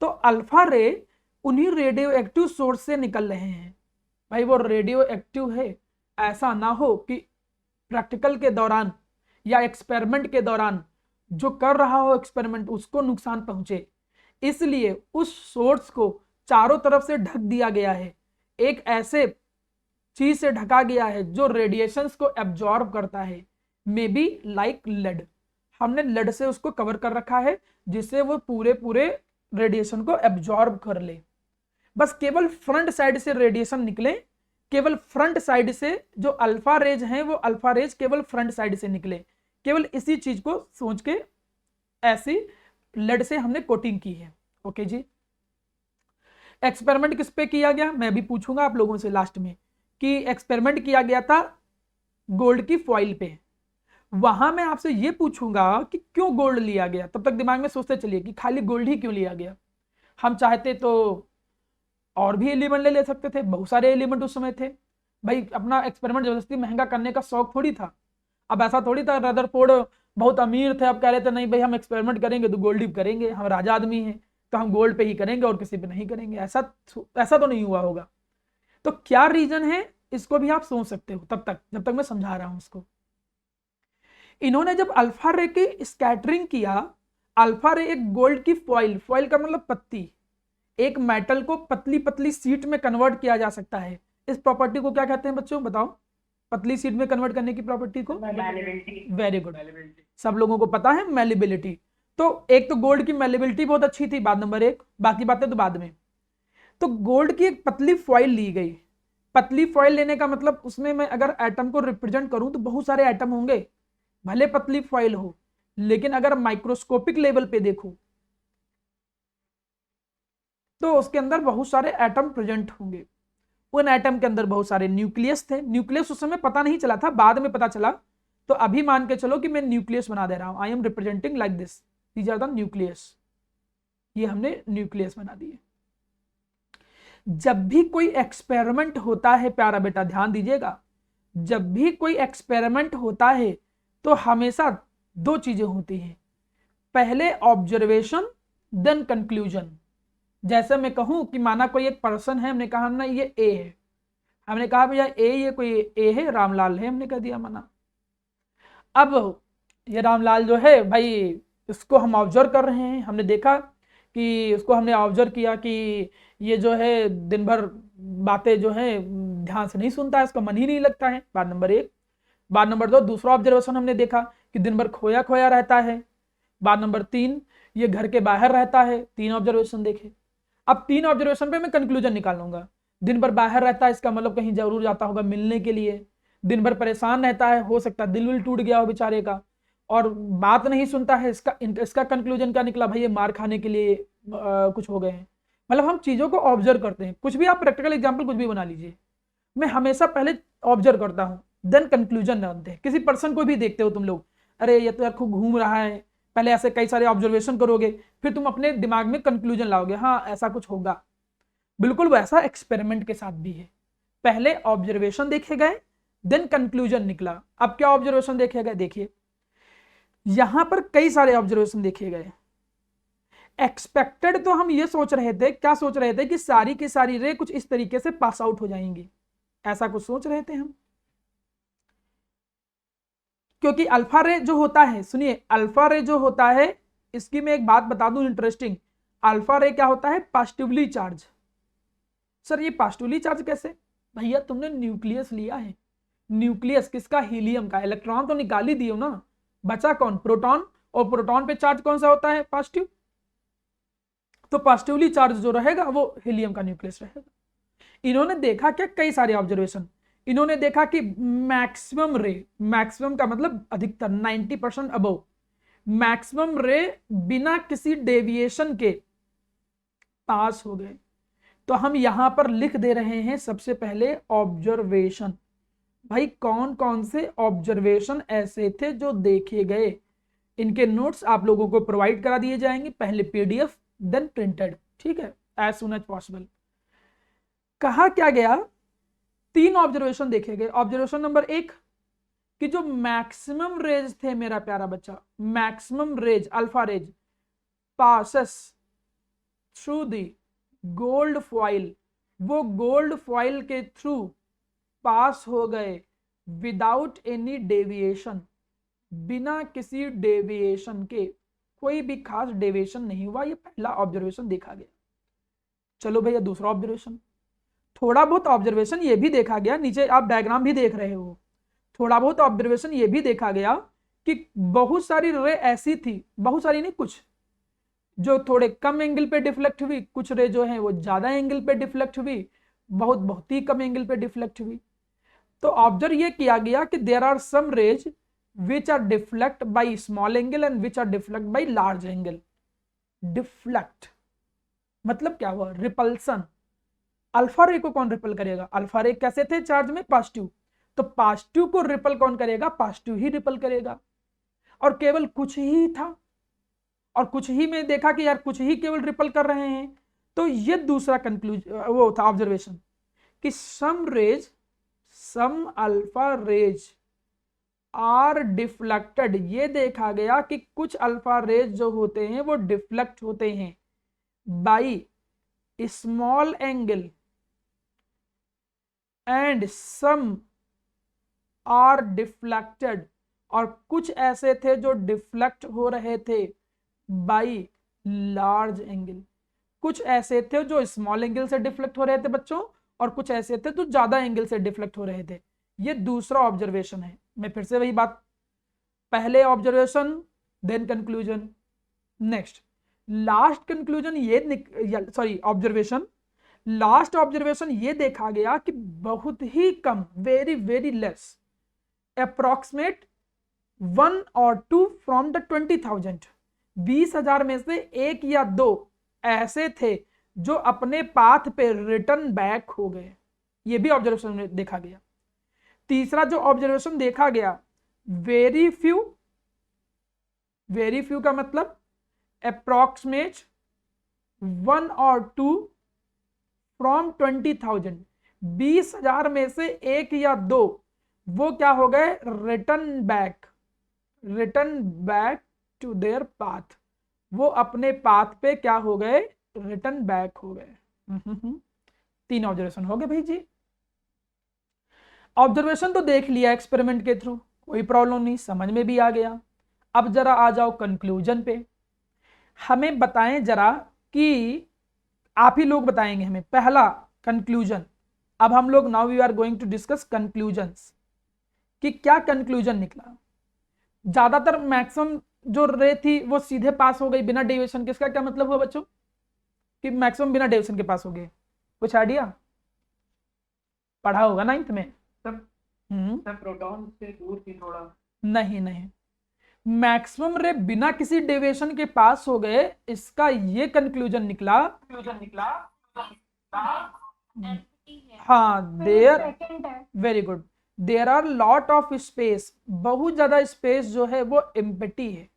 तो अल्फा रे उन्हीं रेडियो एक्टिव सोर्स से निकल रहे हैं। भाई वो रेडियो एक्टिव है, ऐसा ना हो कि प्रैक्टिकल के दौरान या एक्सपेरिमेंट के दौरान जो कर रहा हो एक्सपेरिमेंट उसको नुकसान पहुंचे, इसलिए उस सोर्स को चारों तरफ से ढक दिया गया है, एक ऐसे चीज से ढका गया है जो रेडिएशंस को एब्जॉर्ब करता है, मे बी लाइक लेड। हमने लेड से उसको कवर कर रखा है जिससे वो पूरे रेडिएशन को एब्जॉर्ब कर ले। बस केवल फ्रंट साइड से रेडिएशन निकले, केवल फ्रंट साइड से जो अल्फा रेज हैं वो अल्फा रेज केवल फ्रंट साइड से निकले, केवल इसी चीज को सोच के ऐसी लेड से हमने कोटिंग की है। ओके जी। एक्सपेरिमेंट किस पे किया गया, मैं भी पूछूंगा आप लोगों से लास्ट में कि एक्सपेरिमेंट किया गया था गोल्ड की फॉइल पे। वहां मैं आपसे ये पूछूंगा कि क्यों गोल्ड लिया गया, तब तक दिमाग में सोचते चलिए कि खाली गोल्ड ही क्यों लिया गया। हम चाहते तो और भी एलिमेंट ले सकते थे, बहुत सारे एलिमेंट उस समय थे। भाई अपना एक्सपेरिमेंट जबरदस्ती महंगा करने का शौक थोड़ी था। अब ऐसा थोड़ी था रदरफोर्ड बहुत अमीर थे, अब कह रहे थे नहीं भाई हम एक्सपेरिमेंट करेंगे तो गोल्ड ही करेंगे, हम राजा आदमी हैं तो हम गोल्ड पे ही करेंगे और किसी पे नहीं करेंगे। ऐसा तो नहीं हुआ होगा। तो क्या रीजन है इसको भी आप सोच सकते हो तब तक जब तक मैं समझा रहा हूं उसको। इन्होंने जब अल्फा रे की स्कैटरिंग किया, अल्फा रे एक गोल्ड की फॉइल, फॉइल का मतलब पत्ती, एक मेटल को पतली पतली सीट में कन्वर्ट किया जा सकता है। इस प्रॉपर्टी को क्या कहते हैं बच्चों, बताओ? पतली सीट में कन्वर्ट करने की प्रॉपर्टी को वेरी गुड, सब लोगों को पता है मैलिबिलिटी। तो एक तो गोल्ड की मैलिबिलिटी बहुत अच्छी थी, बात नंबर 1, बाकी बातें तो बाद में। तो गोल्ड की एक पतली फॉइल ली गई। पतली फॉइल लेने का मतलब उसमें मैं अगर एटम को रिप्रेजेंट करूं तो बहुत सारे एटम होंगे, भले पतली फॉइल हो, लेकिन अगर माइक्रोस्कोपिक लेवल पे देखो तो उसके अंदर बहुत सारे एटम प्रेजेंट होंगे। उन एटम के अंदर बहुत सारे न्यूक्लियस थे। न्यूक्लियस उस समय पता नहीं चला था, बाद में पता चला। तो अभी मान के चलो कि मैं न्यूक्लियस बना दे रहा हूं, I am representing like this. These are the nucleus. ये हमने न्यूक्लियस बना दिए। जब भी कोई एक्सपेरिमेंट होता है प्यारा बेटा ध्यान दीजिएगा, जब भी कोई एक्सपेरिमेंट होता है तो हमेशा दो चीजें होती हैं, पहले ऑब्जर्वेशन देन कंक्लूजन। जैसे मैं कहूं कि माना कोई एक पर्सन है, हमने कहा ना ये ए है, हमने कहा भैया ए, ये कोई ए है, रामलाल है, हमने कह दिया माना। अब ये रामलाल जो है भाई, इसको हम ऑब्जर्व कर रहे हैं, हमने देखा कि उसको हमने ऑब्जर्व किया कि ये जो है दिन भर बातें जो है ध्यान से नहीं सुनता है, इसका मन ही नहीं लगता है, बात नंबर एक। बात नंबर दो, दूसरा ऑब्जर्वेशन हमने देखा कि दिन भर खोया खोया रहता है। बात नंबर तीन, ये घर के बाहर रहता है। तीन ऑब्जर्वेशन देखे। अब तीन ऑब्जर्वेशन पे मैं कंक्लूजन निकालूंगा। दिन भर बाहर रहता है, इसका मतलब कहीं जरूर जाता होगा मिलने के लिए। दिन भर परेशान रहता है, हो सकता है दिल विल टूट गया हो बेचारे का। और बात नहीं सुनता है, इसका कंक्लूजन क्या निकला भाई, ये मार खाने के लिए कुछ हो गए हैं। मतलब हम चीजों को ऑब्जर्व करते हैं, कुछ भी आप प्रैक्टिकल एग्जांपल कुछ भी बना लीजिए। मैं हमेशा पहले ऑब्जर्व करता हूं देन कंक्लूजन बनाते हैं। किसी पर्सन को भी देखते हो तुम लोग, अरे ये तो यार खूब घूम रहा है, पहले ऐसे कई सारे ऑब्जर्वेशन करोगे, फिर तुम अपने दिमाग में कंक्लूजन लाओगे, हाँ ऐसा कुछ होगा। बिल्कुल वैसा एक्सपेरिमेंट के साथ भी है, पहले ऑब्जर्वेशन देखे गए देन कंक्लूजन निकला। अब क्या ऑब्जर्वेशन देखे गए, देखिए यहां पर कई सारे ऑब्जर्वेशन देखे गए। एक्सपेक्टेड तो हम ये सोच रहे थे, क्या सोच रहे थे कि सारी की सारी रे कुछ इस तरीके से पास आउट हो जाएंगी, ऐसा कुछ सोच रहे थे हम। क्योंकि अल्फा रे जो होता है, सुनिए अल्फा रे जो होता है, इसकी मैं एक बात बता दूं इंटरेस्टिंग। अल्फा रे क्या होता है, पॉजिटिवली चार्ज। सर ये पॉजिटिवली चार्ज कैसे, भैया तुमने न्यूक्लियस लिया है, न्यूक्लियस किसका, हीलियम का, इलेक्ट्रॉन तो निकाल ही दियो ना, बचा कौन, प्रोटॉन। और प्रोटॉन पे चार्ज कौन सा होता है, पॉजिटिव। तो पॉजिटिवली चार्ज जो रहेगा वो हीलियम का न्यूक्लियस रहेगा। इन्होंने देखा क्या, कई सारे ऑब्जर्वेशन। इन्होंने देखा कि मैक्सिमम रे, मैक्सिमम का मतलब अधिकतर 90% अबव, मैक्सिमम रे बिना किसी डेविएशन के पास हो गए। तो हम यहां पर लिख दे रहे हैं सबसे पहले ऑब्जर्वेशन। भाई कौन कौन से ऑब्जर्वेशन ऐसे थे जो देखे गए, इनके नोट्स आप लोगों को प्रोवाइड करा दिए जाएंगे, पहले पीडीएफ देन प्रिंटेड, ठीक है, एज सुन एज पॉसिबल। कहा क्या गया, तीन ऑब्जर्वेशन देखे गए। ऑब्जर्वेशन नंबर एक कि जो मैक्सिमम रेज थे मेरा प्यारा बच्चा, maximum rays alpha rays passes through the gold foil, वो गोल्ड फॉइल के थ्रू पास हो गए विदाउट एनी डेविएशन, बिना किसी डेविएशन के, कोई भी खास डेविएशन नहीं हुआ। ये पहला ऑब्जर्वेशन देखा गया। चलो भैया दूसरा ऑब्जर्वेशन, थोड़ा बहुत ऑब्जर्वेशन ये भी देखा गया, नीचे आप डायग्राम भी देख रहे हो, थोड़ा बहुत ऑब्जर्वेशन ये भी देखा गया कि बहुत सारी रे ऐसी थी, बहुत सारी नहीं, कुछ जो थोड़े कम एंगल पे डिफ्लेक्ट हुई, कुछ रे जो है वो ज्यादा एंगल पे डिफ्लेक्ट हुई, बहुत ही कम एंगल पे डिफ्लेक्ट हुई। तो ऑब्जर्व ये किया गया कि there are some rays which are deflect by small angle and which are deflect by large angle। Deflect मतलब क्या हुआ, रिपल्सन। अल्फा रे को कौन रिपल करेगा, अल्फा रे कैसे थे चार्ज में, पॉजिटिव, तो पॉजिटिव को रिपल कौन करेगा, पॉजिटिव ही रिपल करेगा। और केवल कुछ ही था, और कुछ ही में देखा कि यार कुछ ही केवल रिपल कर रहे हैं। तो ये दूसरा कंक्लूजन वो था ऑब्जर्वेशन कि some rays, some alpha rays are deflected. ये देखा गया कि कुछ अल्फा रेज जो होते हैं वो डिफ्लेक्ट होते हैं by small angle and some are deflected, और कुछ ऐसे थे जो डिफ्लेक्ट हो रहे थे बाई लार्ज एंगल। कुछ ऐसे थे जो स्मॉल एंगल से डिफ्लेक्ट हो रहे थे बच्चों, और कुछ ऐसे थे जो ज्यादा एंगल से डिफ्लेक्ट हो रहे थे। ये दूसरा ऑब्जर्वेशन है। मैं फिर से वही बात, पहले observation then conclusion. Next last conclusion ये, सॉरी ऑब्जर्वेशन, लास्ट ऑब्जर्वेशन ये देखा गया कि बहुत ही कम, very very less, approximate 1 or 2 from the 20,000, 20,000 में से एक या दो ऐसे थे जो अपने पाथ पे रिटर्न बैक हो गए। ये भी ऑब्जर्वेशन में देखा गया। तीसरा जो ऑब्जर्वेशन देखा गया, वेरी फ्यू, वेरी फ्यू का मतलब अप्रॉक्सीमेट 1 और 2 फ्रॉम 20,000, 20,000 में से 1 या 2 वो क्या हो गए, return back to their path, वो अपने पाथ पे क्या हो गए, रिटर्न बैक हो गए। 3 ऑब्जर्वेशन हो गए भाई जी। ऑब्जर्वेशन तो देख लिया एक्सपेरिमेंट के थ्रू, कोई प्रॉब्लम नहीं, समझ में भी आ गया। अब जरा आ जाओ कंक्लूजन पे, हमें बताएं जरा कि आप ही लोग बताएंगे हमें पहला कंक्लूजन। अब हम लोग now we are going to discuss conclusions कि क्या कंक्लूजन निकला। ज्यादातर मैक्सिमम जो रे थी वो सीधे पास हो गई बिना डेविएशन के। इसका क्या मतलब हुआ बच्चों कि मैक्सिमम बिना डेविएशन के पास हो गए? कुछ आइडिया पढ़ा होगा 9th में। सब प्रोटॉन से दूर थी थोड़ा। नहीं, मैक्सिमम रे बिना किसी डेविएशन के पास हो गए, इसका ये कंक्लूजन निकला। हाँ, there, very good, there are lot of space, बहुत ज्यादा स्पेस जो है वो एम्प्टी है,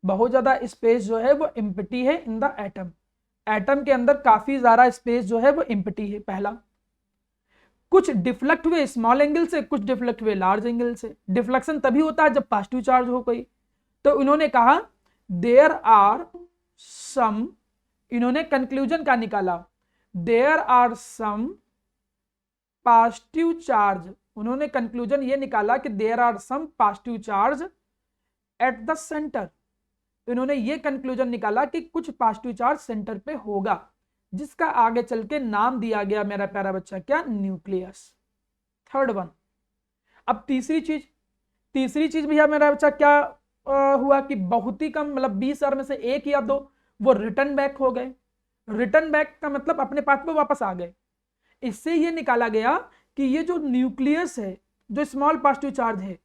बहुत ज्यादा स्पेस जो है वो एम्प्टी है इन द एटम। एटम के अंदर काफी ज्यादा स्पेस जो है वो एम्प्टी है, पहला। कुछ डिफ्लेक्ट हुए स्मॉल एंगल से, कुछ डिफ्लेक्ट हुए लार्ज एंगल से। डिफ्लेक्शन तभी होता है जब पॉजिटिव चार्ज हो कोई। तो उन्होंने कहा देयर आर सम, इन्होंने कंक्लूजन का निकाला, there are some positive charge, उन्होंने कंक्लूजन ये निकाला कि there are some positive charge at the centre. इन्होंने ये कंक्लूजन निकाला कि कुछ पॉजिटिव चार्ज सेंटर पे होगा, जिसका आगे चल के नाम दिया गया मेरा प्यारा बच्चा, क्या, न्यूक्लियस। Third one. अब तीसरी चीज भैया मेरा बच्चा क्या हुआ कि बहुत ही कम, मतलब 20,000 में से 1 या 2 वो रिटर्न बैक हो गए। रिटर्न बैक का मतलब अपने पाथ पे वापस आ गए। इससे ये निकाला गया कि ये जो न्यूक्लियस है, जो स्मॉल पॉजिटिव चार्ज है,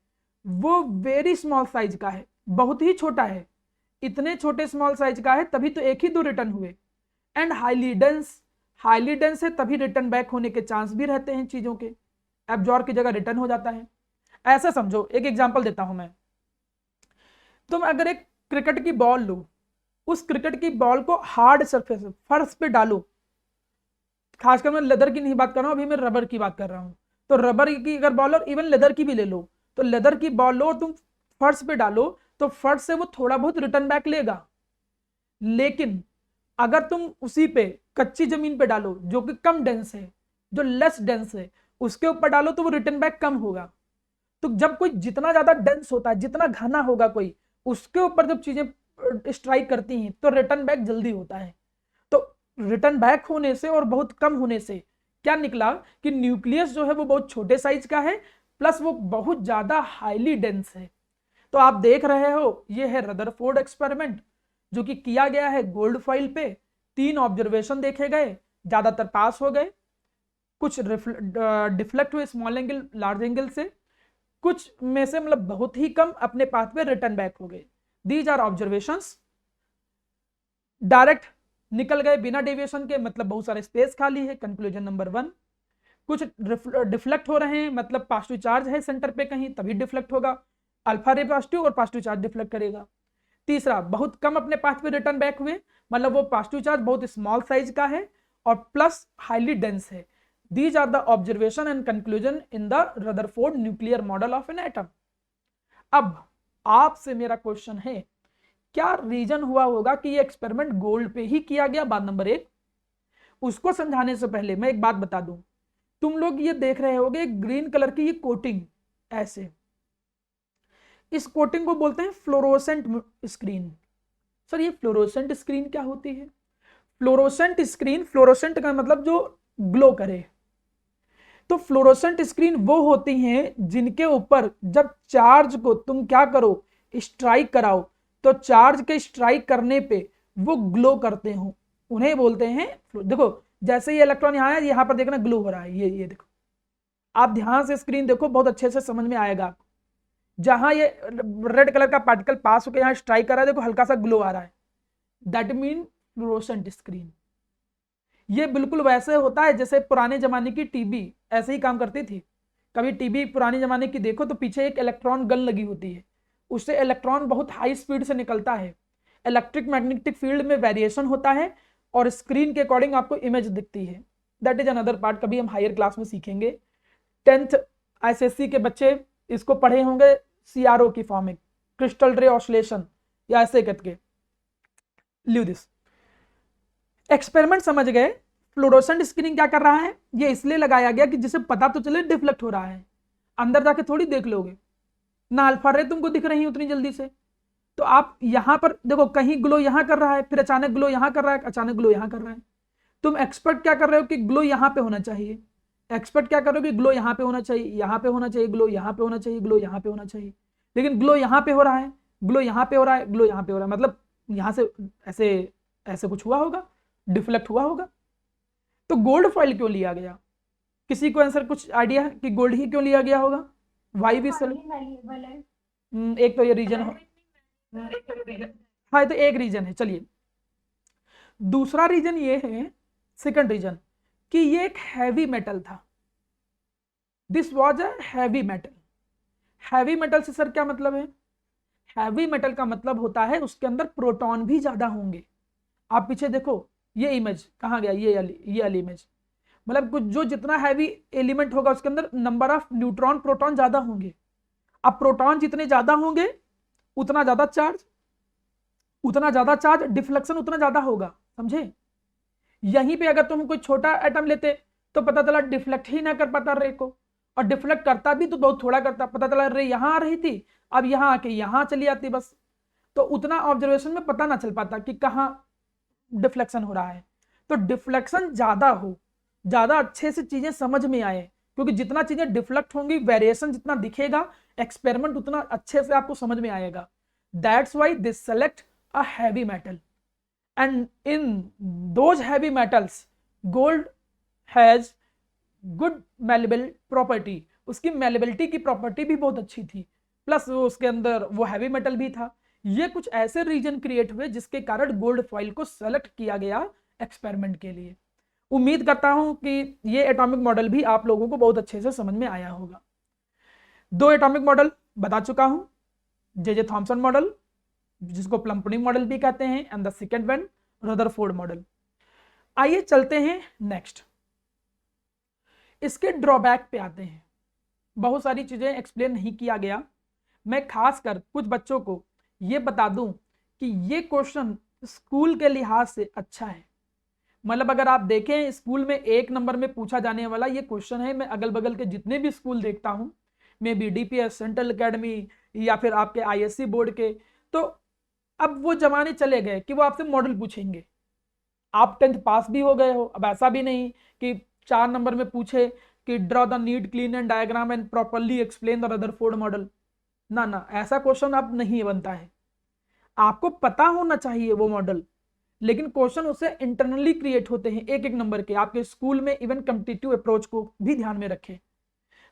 वो वेरी स्मॉल साइज का है, बहुत ही छोटा है। इतने छोटे स्मॉल साइज का है तभी तो 1 ही 2 रिटर्न हुए। एंड हाईली डेंस है, तभी रिटर्न बैक होने के चांस भी रहते हैं चीजों के, एब्जॉर्ब की जगह रिटर्न हो जाता है। ऐसा समझो, एक एग्जांपल देता हूं मैं। तुम अगर एक क्रिकेट की बॉल लो, उस क्रिकेट की बॉल को हार्ड सरफेस फर्श पे डालो, खासकर मैं लेदर की नहीं बात कर रहा हूं, अभी मैं रबर की बात कर रहा हूं। तो रबर की अगर बॉल, और इवन लेदर की भी ले लो, तो लेदर की बॉल लो तुम फर्श पे डालो, तो फर्श से वो थोड़ा बहुत रिटर्न बैक लेगा। लेकिन अगर तुम उसी पे कच्ची जमीन पे डालो जो कि कम डेंस है, जो लेस डेंस है, उसके ऊपर डालो तो वो रिटर्न बैक कम होगा। तो जब कोई जितना ज्यादा डेंस होता है, जितना घना होगा कोई, उसके ऊपर जब चीजें स्ट्राइक करती हैं तो रिटर्न बैक जल्दी होता है। तो रिटर्न बैक होने से और बहुत कम होने से क्या निकला कि न्यूक्लियस जो है वो बहुत छोटे साइज का है, प्लस वो बहुत ज्यादा हाईली डेंस है। तो आप देख रहे हो ये है रदरफोर्ड एक्सपेरिमेंट, जो कि किया गया है गोल्ड फॉइल पे। 3 ऑब्जर्वेशन देखे गए, ज्यादातर पास हो गए, कुछ डिफ्लेक्ट हुए स्मॉल एंगल लार्ज एंगल से, कुछ में से मतलब बहुत ही कम अपने पाथ पे रिटर्न बैक हो गए। These are observations. डायरेक्ट निकल गए बिना डेविएशन के, मतलब बहुत सारे स्पेस खाली है, कंक्लूजन नंबर 1। कुछ डिफ्लेक्ट हो रहे हैं, मतलब पॉजिटिव चार्ज है सेंटर पे कहीं, तभी डिफ्लेक्ट होगा, अल्फा रे पॉजिटिव और पॉजिटिव चार्ज डिफ्लेक्ट करेगा। तीसरा, बहुत कम अपने पाथ पे रिटर्न बैक हुए, मतलब वो पॉजिटिव चार्ज बहुत स्मॉल साइज का है और प्लस हाईली डेंस है। These are the observation and conclusion in the Rutherford nuclear model of an atom. अब आपसे मेरा क्वेश्चन है, क्या रीजन हुआ होगा कि ये एक्सपेरिमेंट गोल्ड पे ही किया गया? बात नंबर 1। उसको समझाने से पहले मैं एक बात बता दूं, तुम लोग ये देख रहे होगे ग्रीन कलर की ये कोटिंग, ऐसे, इस कोटिंग को बोलते हैं फ्लोरोसेंट स्क्रीन। सर ये फ्लोरोसेंट स्क्रीन क्या होती है? फ्लोरोसेंट स्क्रीन, फ्लोरोसेंट का मतलब जो ग्लो करे। तो फ्लोरोसेंट स्क्रीन वो होती हैं जिनके ऊपर जब चार्ज को तुम क्या करो, स्ट्राइक कराओ, तो चार्ज के स्ट्राइक करने पे वो ग्लो करते हो, उन्हें बोलते हैं। देखो जैसे ये इलेक्ट्रॉन यहाँ है, यहाँ पर देखना ग्लो हो रहा है, ये देखो, आप ध्यान से स्क्रीन देखो, बहुत अच्छे से समझ में आएगा। जहां ये रेड कलर का पार्टिकल पास होकर यहाँ स्ट्राइक कर रहा है, देखो हल्का सा ग्लो आ रहा है, दैट मीन फ्लोरोसेंट स्क्रीन। ये बिल्कुल वैसे होता है जैसे पुराने जमाने की टीवी ऐसे ही काम करती थी। कभी टीवी पुराने जमाने की देखो तो पीछे एक इलेक्ट्रॉन गन लगी होती है, उससे इलेक्ट्रॉन बहुत हाई स्पीड से निकलता है। इलेक्ट्रिक मैग्नेटिक फील्ड में वेरिएशन होता है और स्क्रीन के अकॉर्डिंग आपको इमेज दिखती है। दैट इज अनदर पार्ट, कभी हम हायर क्लास में सीखेंगे। 10th एसएससी के बच्चे इसको पढ़े होंगे सीआरओ की फॉर्म में, क्रिस्टल रे ऑसिलेशन या ऐसे करके। लीव दिस एक्सपेरिमेंट समझ गए। फ्लोरोसेंट स्क्रीन क्या कर रहा है, ये इसलिए लगाया गया कि जिसे पता तो चले डिफ्लेक्ट हो रहा है, अंदर जाके थोड़ी देख लोगे ना अल्फा रे तुमको दिख रही है उतनी जल्दी से। तो आप यहां पर देखो, कहीं ग्लो यहां कर रहा है, फिर अचानक ग्लो यहां कर रहा है, अचानक ग्लो यहां कर रहा है। तुम एक्सपर्ट क्या कर रहे हो कि ग्लो यहां पे होना चाहिए, एक्सपर्ट क्या कर रहे हो कि ग्लो यहां पे होना चाहिए, यहां पे होना चाहिए, ग्लो यहां पे होना चाहिए, ग्लो यहां पे होना चाहिए, लेकिन ग्लो यहां पे हो रहा है, ग्लो यहां पे हो रहा है, ग्लो यहां पे हो रहा है, मतलब यहां से ऐसे ऐसे कुछ हुआ होगा, डिफ्लेक्ट हुआ होगा। तो गोल्ड फॉइल क्यों लिया गया, किसी को आंसर कुछ आइडिया है कि गोल्ड ही क्यों लिया गया होगा? वाई भी सल एक तो ये रीजन हो, हाँ तो एक रीजन है। चलिए दूसरा रीजन ये है, सेकंड रीजन, कि ये एक हैवी मेटल था। This was a heavy metal. Heavy metal से सर क्या मतलब है? हैवी मेटल का मतलब होता है उसके अंदर प्रोटॉन भी ज्यादा होंगे। आप पीछे देखो, ये इमेज कहाँ गया, ये वाली इमेज, मतलब कुछ जो जितना हैवी एलिमेंट होगा उसके अंदर नंबर ऑफ न्यूट्रॉन प्रोटॉन ज्यादा होंगे। अब प्रोटॉन जितने ज्यादा होंगे उतना ज्यादा चार्ज, उतना ज्यादा चार्ज, डिफ्लेक्शन उतना ज्यादा होगा, समझे? यहीं पे अगर तुम कोई छोटा एटम लेते तो पता चला डिफ्लेक्ट ही ना कर पाता रे को, और डिफ्लेक्ट करता भी तो बहुत थोड़ा करता, पता चला रे यहां आ रही थी, अब यहां आके यहां चली आती बस। तो उतना ऑब्जर्वेशन में पता ना चल पाता कि कहाँ डिफ्लेक्शन हो रहा है। तो डिफ्लेक्शन ज्यादा हो, ज्यादा अच्छे से चीजें समझ में आए, क्योंकि जितना चीजें डिफ्लेक्ट होंगी, वेरिएशन जितना दिखेगा, एक्सपेरिमेंट उतना अच्छे से आपको समझ में आएगा। That's why they select a heavy metal, and in those heavy metals gold has good malleable property। उसकी malleability की प्रॉपर्टी भी बहुत अच्छी थी, प्लस उसके अंदर वो हैवी मेटल भी था। ये कुछ ऐसे रीजन क्रिएट हुए जिसके कारण गोल्ड फॉइल को सेलेक्ट किया गया एक्सपेरिमेंट के लिए। उम्मीद करता हूं कि ये एटॉमिक मॉडल भी आप लोगों को बहुत अच्छे से समझ में आया होगा। दो एटॉमिक मॉडल बता चुका हूं, जे थॉमसन मॉडल जिसको प्लम्पनी मॉडल भी कहते हैं, and the second one Rutherford model. आइए चलते हैं नेक्स्ट, इसके ड्रॉबैक पे आते हैं। बहुत सारी चीजें एक्सप्लेन नहीं किया गया, मैं खासकर कुछ बच्चों को ये बता दूं कि ये क्वेश्चन स्कूल के लिहाज से अच्छा है। मतलब अगर आप देखें स्कूल में 1 नंबर में पूछा जाने वाला ये क्वेश्चन है। मैं अगल बगल के जितने भी स्कूल देखता हूं, may be DPS, central academy या फिर आपके आईएससी बोर्ड के, तो अब वो जमाने चले गए कि वो आपसे मॉडल पूछेंगे। आप 10th पास भी हो गए हो, अब ऐसा भी नहीं कि 4 नंबर में पूछे कि draw the neat clean and diagram and properly explain the Rutherford model. ना ना, ऐसा क्वेश्चन अब नहीं बनता है। आपको पता होना चाहिए वो मॉडल, लेकिन क्वेश्चन उससे इंटरनली क्रिएट होते हैं 1-1 नंबर के। आपके स्कूल में इवन कॉम्पिटिटिव अप्रोच को भी ध्यान में रखें।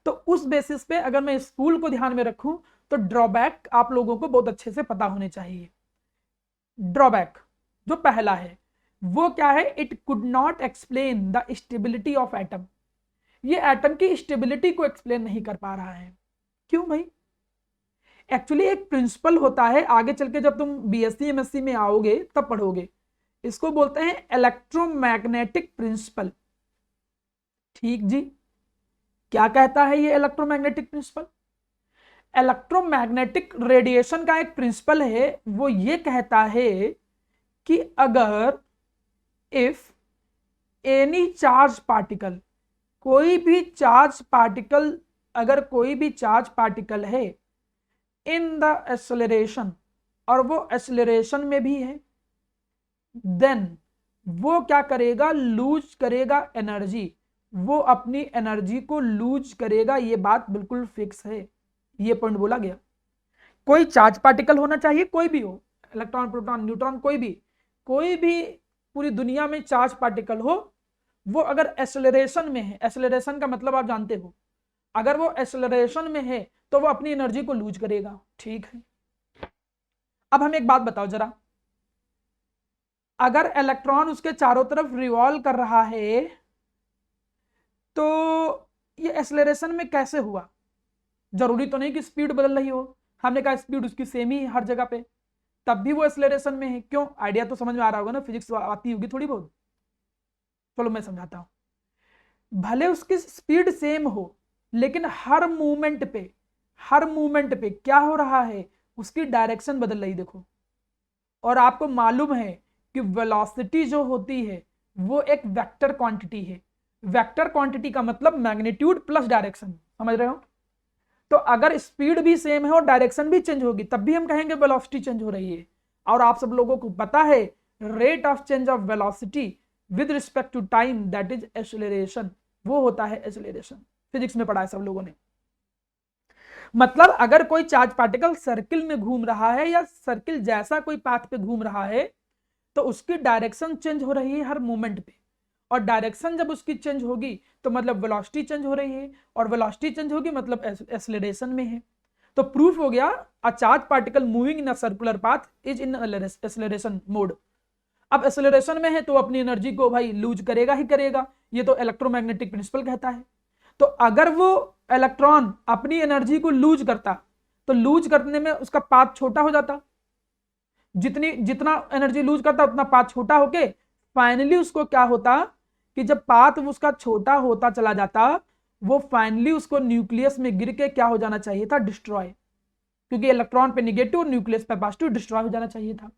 तो उस बेसिस पे अगर मैं स्कूल को ध्यान में रखूं तो ड्रॉबैक आप लोगों को बहुत अच्छे से पता होने चाहिए। ड्रॉबैक जो पहला है वो क्या है? It could not explain the stability of atom. ये एटम की स्टेबिलिटी को एक्सप्लेन नहीं कर पा रहा है। क्यों भाई? एक्चुअली एक प्रिंसिपल होता है, आगे चल के जब तुम बीएससी एमएससी में आओगे तब पढ़ोगे, इसको बोलते हैं इलेक्ट्रोमैग्नेटिक प्रिंसिपल। ठीक जी, क्या कहता है ये इलेक्ट्रोमैग्नेटिक प्रिंसिपल? इलेक्ट्रोमैग्नेटिक रेडिएशन का एक प्रिंसिपल है, वो ये कहता है कि अगर इफ एनी चार्ज पार्टिकल, कोई भी चार्ज पार्टिकल, अगर कोई भी चार्ज पार्टिकल है इन द एक्सेलरेशन, और वो एक्सेलरेशन में भी है, देन वो क्या करेगा? लूज करेगा एनर्जी, वो अपनी एनर्जी को लूज करेगा। ये बात बिल्कुल फिक्स है, ये पॉइंट बोला गया। कोई चार्ज पार्टिकल होना चाहिए, कोई भी हो, इलेक्ट्रॉन, प्रोटॉन, न्यूट्रॉन, कोई भी पूरी दुनिया में चार्ज पार्टिकल हो, वो अगर एक्सेलरेशन में है, एक्सेलरेशन का मतलब आप जानते हो, अगर वो एक्सेलरेशन में है तो वो अपनी एनर्जी को लूज करेगा। ठीक है, अब हमें एक बात बताओ जरा, अगर इलेक्ट्रॉन उसके चारों तरफ रिवॉल्व कर रहा है तो ये एक्सेलरेशन में कैसे हुआ? जरूरी तो नहीं कि स्पीड बदल रही हो, हमने कहा स्पीड उसकी सेम ही हर जगह पे, तब भी वो एक्सेलरेशन में है। क्यों? आइडिया तो समझ में आ रहा होगा ना, फिजिक्स आती होगी थोड़ी बहुत। चलो मैं समझाता हूं। भले उसकी स्पीड सेम हो, लेकिन हर मूवमेंट पे क्या हो रहा है, उसकी डायरेक्शन बदल रही। देखो, और आपको मालूम है कि वेलोसिटी जो होती है वो एक वेक्टर क्वांटिटी है। वेक्टर क्वांटिटी का मतलब मैग्नीट्यूड प्लस डायरेक्शन, समझ रहे हो? तो अगर स्पीड भी सेम है और डायरेक्शन भी चेंज होगी, तब भी हम कहेंगे वेलोसिटी चेंज हो रही है। और आप सब लोगों को पता है rate of change of velocity with respect to time, that is acceleration, वो होता है एक्सेलरेशन। फिजिक्स में पढ़ा है सब लोगों ने। मतलब अगर कोई चार्ज पार्टिकल सर्किल में घूम रहा है या सर्किल जैसा कोई पाथ पे घूम रहा है, तो उसकी डायरेक्शन चेंज हो रही है हर मोमेंट पे। और डायरेक्शन जब उसकी चेंज होगी तो मतलब वेलोसिटी चेंज हो रही है, और वेलोसिटी चेंज होगी मतलब एक्सेलरेशन में है। तो प्रूफ हो गया, a charge particle moving in a circular path is in acceleration mode. अब एक्सेलरेशन में है तो अपनी एनर्जी को भाई लूज करेगा ही करेगा, ये तो इलेक्ट्रोमैग्नेटिक प्रिंसिपल कहता है। तो अगर वो इलेक्ट्रॉन अपनी एनर्जी को लूज करता, तो लूज करने में उसका पाथ छोटा हो जाता। जितना एनर्जी लूज करता उतना पाथ छोटा होके फाइनली उसको क्या होता कि जब पाथ उसका छोटा होता चला जाता, वो फाइनली उसको न्यूक्लियस में गिर के क्या हो जाना चाहिए था, डिस्ट्रॉय। क्योंकि इलेक्ट्रॉन पे निगेटिव और न्यूक्लियस पे पॉजिटिव, डिस्ट्रॉय हो जाना चाहिए था।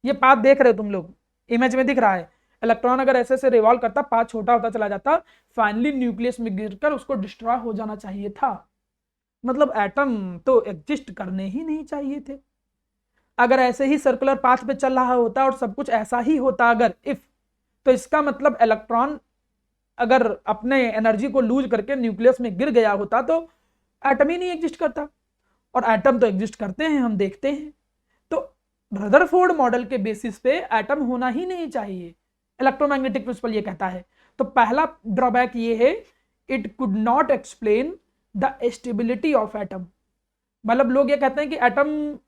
ये पाथ देख रहे हो तुम लोग, इमेज में दिख रहा है। इलेक्ट्रॉन अगर ऐसे से रिवॉल्व करता, पाथ छोटा होता चला जाता, फाइनली न्यूक्लियस में गिरकर उसको डिस्ट्रॉय हो जाना चाहिए था। मतलब एटम तो एग्जिस्ट करने ही नहीं चाहिए थे। अगर ऐसे ही सर्कुलर पाथ पे चल रहा होता और सब कुछ ऐसा ही होता अगर इफ, तो इसका मतलब इलेक्ट्रॉन अगर अपने एनर्जी को लूज करके न्यूक्लियस में गिर गया होता तो एटम ही नहीं एग्जिस्ट करता। और एटम तो एग्जिस्ट करते हैं, हम देखते हैं। तो रदरफोर्ड मॉडल के बेसिस पे एटम होना ही नहीं चाहिए, इलेक्ट्रोमैग्नेटिक प्रिंसिपल ये कहता है। तो पहला ड्रॉबैक ये है, it could not explain the stability of atom. मतलब लोग ये कहते हैं कि एटम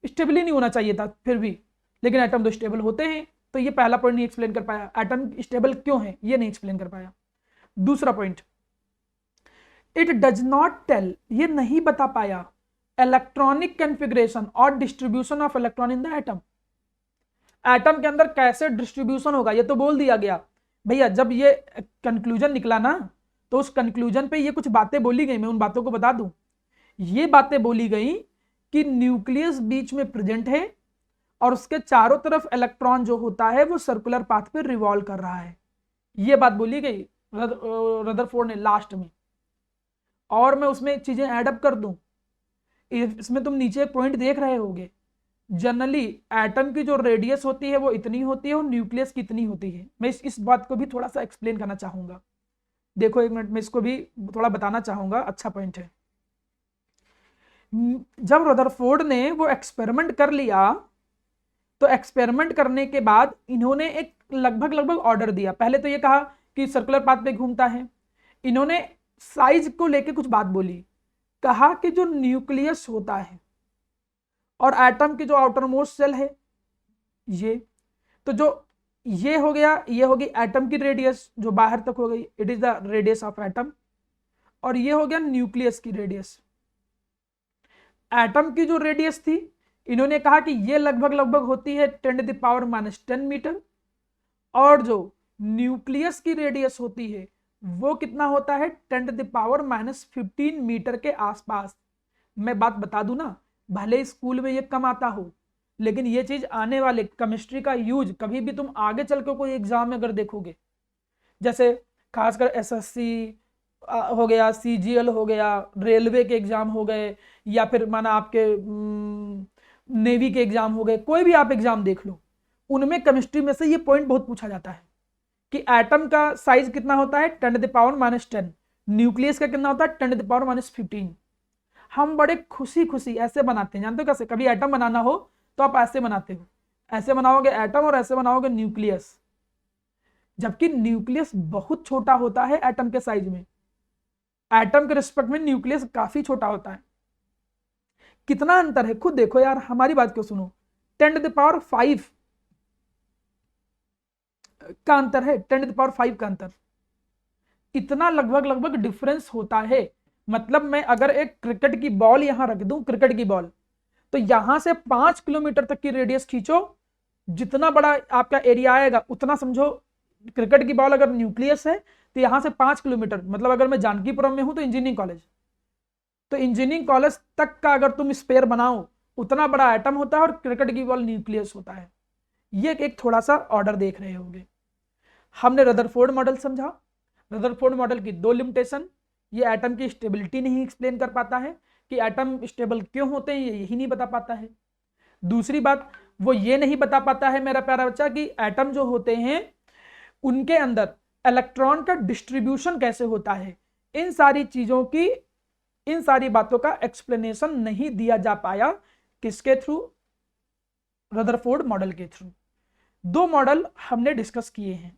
स्टेबल ही नहीं होना चाहिए था, फिर भी लेकिन एटम तो स्टेबल होते हैं। तो ये पहला पॉइंट नहीं एक्सप्लेन कर पाया, एटम स्टेबल क्यों है ये नहीं एक्सप्लेन कर पाया। दूसरा point, it does not tell, ये नहीं बता पाया इलेक्ट्रॉनिक कॉन्फ़िगरेशन और distribution of electron in the atom. Atom के अंदर कैसे डिस्ट्रीब्यूशन होगा ये तो बोल दिया गया भैया। जब ये कंक्लूजन निकला ना, तो उस कंक्लूजन पे ये कुछ बातें बोली गई, मैं उन बातों को बता दूं। ये बातें बोली गई कि न्यूक्लियस बीच में प्रेजेंट है और उसके चारों तरफ इलेक्ट्रॉन जो होता है वो सर्कुलर पाथ पे रिवॉल्व कर रहा है। ये बात बोली गई रदरफोर्ड ने लास्ट में। और मैं उसमें चीजें ऐड अप कर दूं, इसमें तुम नीचे एक पॉइंट देख रहे होगे, जनरली एटम की जो रेडियस होती है वो इतनी होती है और न्यूक्लियस की इतनी होती है। मैं इस बात को भी थोड़ा सा एक्सप्लेन करना चाहूंगा। देखो एक मिनट, मैं इसको भी थोड़ा बताना चाहूंगा, अच्छा पॉइंट है। जब रदरफोर्ड ने वो एक्सपेरिमेंट कर लिया, तो एक्सपेरिमेंट करने के बाद इन्होंने एक लगभग ऑर्डर दिया। पहले तो ये कहा कि सर्कुलर पाथ पे घूमता है। इन्होंने साइज को लेके कुछ बात बोली, कहा कि जो न्यूक्लियस होता है और एटम की जो आउटर मोस्ट सेल है ये, तो जो ये हो गया, ये होगी एटम की रेडियस जो बाहर तक हो गई, it is the radius of atom. और ये हो गया न्यूक्लियस की रेडियस। एटम की जो रेडियस थी, इन्होंने कहा कि ये लगभग होती है 10⁻⁻10 मीटर, और जो न्यूक्लियस की रेडियस होती है वो कितना होता है 10⁻⁻15 मीटर के आसपास। मैं बात बता दूं ना, भले स्कूल में ये कम आता हो, लेकिन ये चीज आने वाले केमिस्ट्री का यूज कभी भी तुम आगे चल के कोई एग्जाम में अगर देखोगे, जैसे खासकर एसएससी हो गया, सीजीएल हो गया, रेलवे के एग्जाम हो गए, या फिर माना आपके नेवी के एग्जाम हो गए, कोई भी आप एग्जाम देख लो, उनमें केमिस्ट्री में से ये पॉइंट बहुत पूछा जाता है कि एटम का साइज कितना होता है 10⁻⁻10, न्यूक्लियस का कितना होता है 10⁻⁻15। हम बड़े खुशी ऐसे बनाते हैं, जानते हो कैसे? कभी एटम बनाना हो तो आप ऐसे बनाते हो, ऐसे बनाओगे एटम और ऐसे बनाओगे न्यूक्लियस, जबकि न्यूक्लियस बहुत छोटा होता है एटम के साइज में। एटम के रिस्पेक्ट में न्यूक्लियस काफी छोटा होता है। कितना अंतर है खुद देखो यार, हमारी बात क्यों सुनो। 10⁵ का अंतर है, 10⁵ का अंतर, इतना लगभग डिफरेंस होता है। मतलब मैं अगर एक क्रिकेट की बॉल यहां रख दूं, क्रिकेट की बॉल, तो यहां से 5 किलोमीटर तक की रेडियस खींचो, जितना बड़ा आपका एरिया आएगा उतना समझो। क्रिकेट की बॉल अगर न्यूक्लियस है तो यहां से 5 किलोमीटर, मतलब अगर मैं जानकीपुरम में हूं तो इंजीनियरिंग कॉलेज, तो इंजीनियरिंग कॉलेज तक का अगर तुम स्पेयर बनाओ उतना बड़ा एटम होता है और क्रिकेट की बॉल न्यूक्लियस होता है। ये एक थोड़ा सा ऑर्डर देख रहे होंगे। हमने रदरफोर्ड मॉडल समझा। रदरफोर्ड मॉडल की दो लिमिटेशन, ये एटम की स्टेबिलिटी नहीं एक्सप्लेन कर पाता है कि एटम स्टेबल क्यों होते हैं, ये यही नहीं बता पाता है। दूसरी बात, वो ये नहीं बता पाता है मेरा प्यारा बच्चा कि एटम जो होते हैं उनके अंदर इलेक्ट्रॉन का डिस्ट्रीब्यूशन कैसे होता है। इन सारी चीजों की, इन सारी बातों का एक्सप्लेनेशन नहीं दिया जा पाया। किसके थ्रू? रदरफोर्ड मॉडल के थ्रू। दो मॉडल हमने डिस्कस किए हैं,